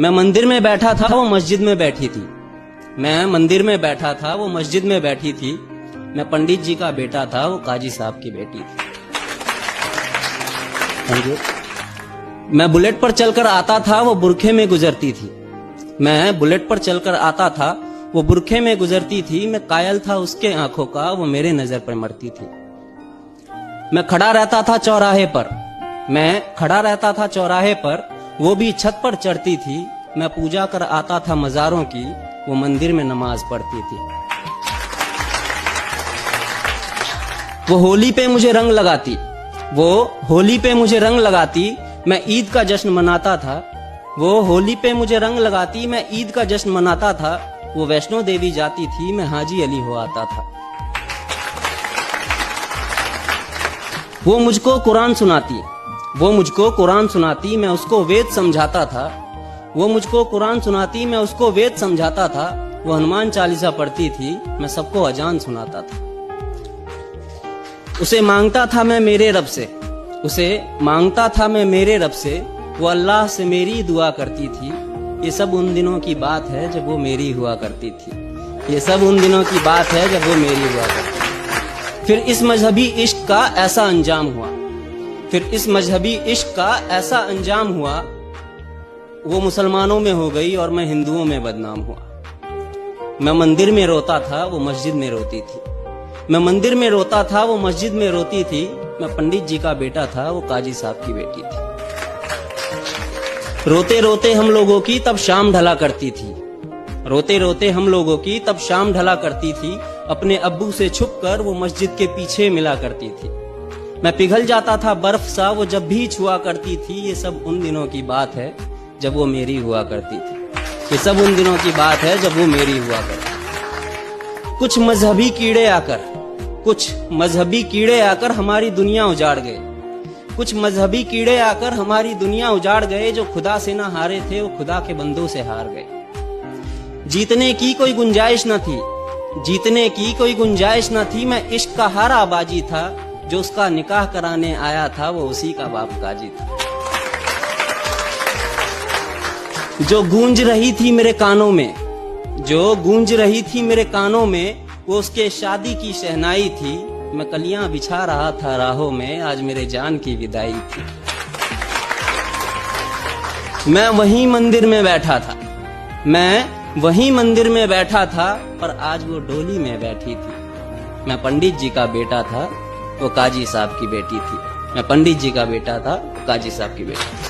मैं मंदिर में बैठा था, वो मस्जिद में बैठी थी। मैं मंदिर में बैठा था, वो मस्जिद में बैठी थी। मैं पंडित जी का बेटा था, वो काजी साहब की बेटी थी। मैं बुलेट पर चलकर आता था, वो बुरखे में गुजरती थी। मैं बुलेट पर चलकर आता था, वो बुरखे में गुजरती थी। मैं कायल था उसके आंखों का, वो मेरे नजर पर मरती थी। मैं खड़ा रहता था चौराहे पर, मैं खड़ा रहता था चौराहे पर, वो भी छत पर चढ़ती थी। मैं पूजा कर आता था मजारों की, वो मंदिर में नमाज पढ़ती थी। वो होली पे मुझे रंग लगाती, वो होली पे मुझे रंग लगाती। मैं ईद का जश्न मनाता था। वो होली पे मुझे रंग लगाती, मैं ईद का जश्न मनाता था। वो वैष्णो देवी जाती थी, मैं हाजी अली हो आता था। वो मुझको कुरान सुनाती, वो मुझको कुरान सुनाती, मैं उसको वेद समझाता था। वो मुझको कुरान सुनाती, मैं उसको वेद समझाता था। वो हनुमान चालीसा पढ़ती थी, मैं सबको अजान सुनाता था। उसे मांगता था मैं मेरे रब से, उसे मांगता था मैं मेरे रब से। वो अल्लाह से मेरी दुआ करती थी। ये सब उन दिनों की बात है जब वो मेरी हुआ करती थी। ये सब उन दिनों की बात है जब वो मेरी हुआ करती थी। फिर इस मजहबी इश्क का ऐसा अंजाम हुआ, फिर इस मजहबी इश्क का ऐसा अंजाम हुआ। वो मुसलमानों में हो गई और मैं हिंदुओं में बदनाम हुआ। मैं मंदिर में रोता था, वो मस्जिद में रोती थी। मैं मंदिर में रोता था, वो मस्जिद में रोती थी। मैं पंडित जी का बेटा था, वो काजी साहब की बेटी थी। रोते रोते हम लोगों की तब शाम ढला करती थी। रोते रोते हम लोगों की तब शाम ढला करती थी। अपने अब्बू से छुपकर वो मस्जिद के पीछे मिला करती थी। मैं पिघल जाता था बर्फ सा, वो जब भी छुआ करती थी। ये सब उन दिनों की बात है जब वो मेरी हुआ करती थी। ये सब उन दिनों की बात है जब वो मेरी हुआ करती थी। कुछ मजहबी कीड़े आकर, कुछ मजहबी कीड़े आकर हमारी दुनिया उजाड़ गए। कुछ मजहबी कीड़े आकर हमारी दुनिया उजाड़ गए। जो खुदा से ना हारे थे, वो खुदा के बंदों से हार गए। जीतने की कोई गुंजाइश न थी, जीतने की कोई गुंजाइश न थी। मैं इश्क का हारा बाजी था, जो उसका निकाह कराने आया था, वो उसी का बाप काजी था। जो गूंज रही थी मेरे कानों में, जो गूंज रही थी मेरे कानों में, वो उसके शादी की शहनाई थी। मैं कलियां बिछा रहा था राहों में, आज मेरे जान की विदाई थी। मैं वहीं मंदिर में बैठा था, मैं वहीं मंदिर में बैठा था, पर आज वो डोली में बैठी थी। मैं पंडित जी का बेटा था, वो काजी साहब की बेटी थी। मैं पंडित जी का बेटा था, वो काजी साहब की बेटी थी।